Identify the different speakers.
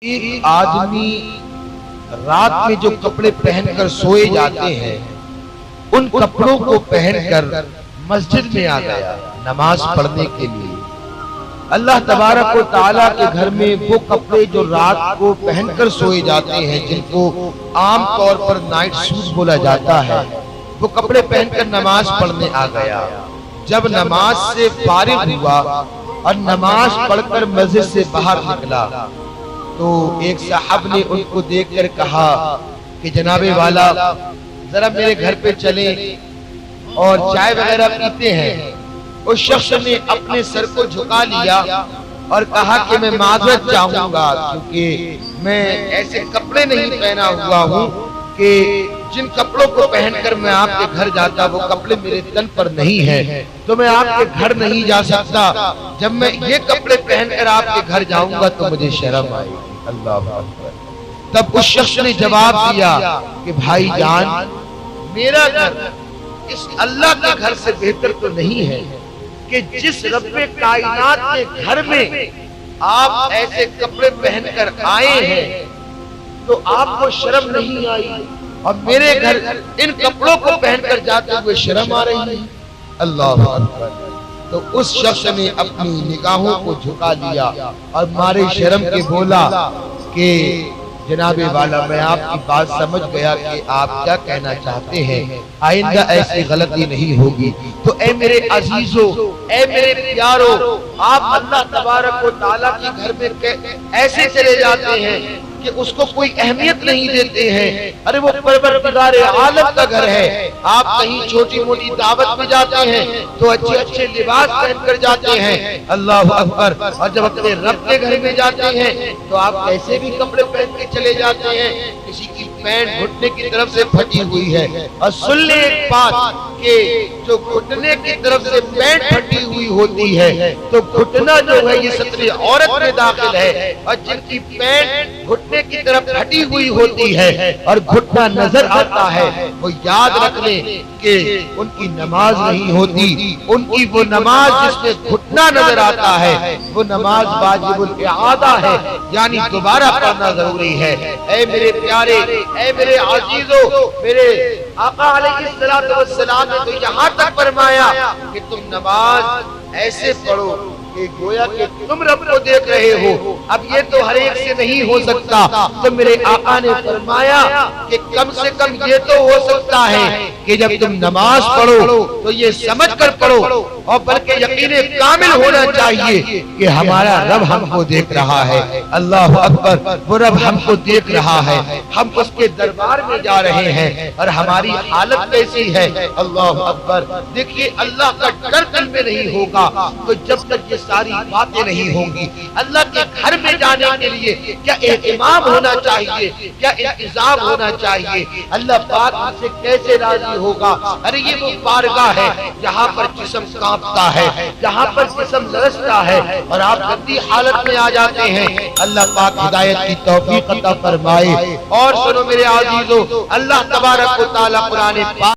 Speaker 1: ایک آدمی رات میں جو کپڑے پہن کر سوئے جاتے ہیں ان کپڑوں کو پہن کر مسجد میں آ گیا نماز پڑھنے کے لیے۔ اللہ تبارک و تعالیٰ کے گھر میں وہ کپڑے جو رات کو پہن کر سوئے جاتے ہیں جن کو عام طور پر نائٹ سوٹ بولا جاتا ہے، وہ کپڑے پہن کر نماز پڑھنے آ گیا۔ جب نماز سے فارغ ہوا اور نماز پڑھ کر مسجد سے باہر نکلا تو ایک صاحب نے ان کو دیکھ کر کہا کہ جناب والا ذرا میرے گھر پہ چلیں اور چائے وغیرہ پیتے ہیں۔ اس شخص نے اپنے سر کو جھکا لیا اور کہا کہ میں معذرت چاہوں گا کیونکہ میں ایسے کپڑے نہیں پہنا ہوا ہوں کہ جن کپڑوں کو پہن کر میں آپ کے گھر جاتا، وہ کپڑے میرے تن پر نہیں ہیں تو میں آپ کے گھر نہیں جا سکتا۔ جب میں یہ کپڑے پہن کر آپ کے گھر جاؤں گا تو مجھے شرم آئے گی۔ اللہ اکبر۔ تب اس شخص نے جواب دیا کہ بھائی جان، میرا گھر اس اللہ کے گھر سے بہتر تو نہیں ہے کہ جس رب کائنات کے گھر میں آپ ایسے کپڑے پہن کر آئے ہیں تو آپ کو شرم نہیں آئی، اور میرے گھر ان کپڑوں کو پہن کر جاتے ہوئے شرم آ رہی ہے۔ اللہ اکبر۔ تو اس شخص نے اپنی نگاہوں کو جھکا لیا اور مارے شرم کے بولا کہ جناب والا میں آپ کی بات سمجھ گیا کہ آپ کیا کہنا چاہتے ہیں، آئندہ ایسی غلطی نہیں ہوگی۔ تو اے میرے عزیزو، اے میرے پیارو، آپ اللہ تبارک و تعالیٰ کے گھر میں ایسے چلے جاتے ہیں کہ اس کو کوئی اہمیت نہیں دیتے ہیں۔ ارے وہ پروردگار عالم کا گھر ہے۔ آپ کہیں چھوٹی موٹی دعوت میں جاتے ہیں تو اچھے اچھے لباس پہن کر جاتے ہیں۔ اللہ اکبر۔ اور جب اپنے رب کے گھر میں جاتے ہیں تو آپ ایسے بھی کپڑے پہن کے چلے جاتے ہیں، کسی کی پینٹ گھٹنے کی طرف سے پھٹی ہوئی ہے۔ اور سن لیں ایک بات کہ جو گھٹنے کی طرف سے پینٹ پھٹی ہوئی ہوتی ہے تو گھٹنا جو ہے یہ سطر عورت میں داخل ہے، اور جن کی پینٹ گھٹنے کی طرف پھٹی ہوئی ہوتی ہے اور گھٹنا نظر آتا ہے، وہ یاد رکھ لیں کہ ان کی نماز نہیں ہوتی۔ ان کی وہ نماز جس میں گھٹنا نظر آتا ہے وہ نماز واجب الاعادہ ہے، یعنی دوبارہ پڑھنا ضروری ہے۔ اے میرے پیارے، اے میرے عزیزو، میرے آقا علیہ السلام نے تو یہاں تک فرمایا کہ تم نماز ایسے پڑھو کہ گویا کہ تم رب کو دیکھ رہے ہو۔ اب یہ تو ہر ایک سے نہیں ہو سکتا، تو میرے آقا نے فرمایا کہ کم سے کم یہ تو ہو سکتا ہے کہ جب تم نماز پڑھو تو یہ سمجھ کر پڑھو، اور بلکہ یقین کامل ہونا چاہیے کہ ہمارا رب ہم کو دیکھ رہا ہے۔ اللہ اکبر۔ وہ رب ہم کو دیکھ رہا ہے، ہم اس کے دربار میں جا رہے ہیں اور ہماری حالت کیسی ہے۔ اللہ اکبر۔ دیکھیے اللہ کا ڈر دل میں نہیں ہوگا تو جب تک یہ ساری باتیں نہیں ہوں گی۔ اللہ کے گھر میں جانے کے لیے کیا اہتمام ہونا چاہیے، کیا انتظام ہونا چاہیے۔ اللہ پاک ہم سے کیسے راضی ہوگا۔ ارے یہ وہ بارگاہ ہے جہاں پر جسم کانپتا ہے، جہاں پر جسم لرزتا ہے، اور آپ گندی حالت میں آ جاتے ہیں۔ اللہ پاک ہدایت کی توفیق عطا فرمائے۔ اور سنو میرے عزیزو، اللہ تبارک و تعالیٰ قرآن پاک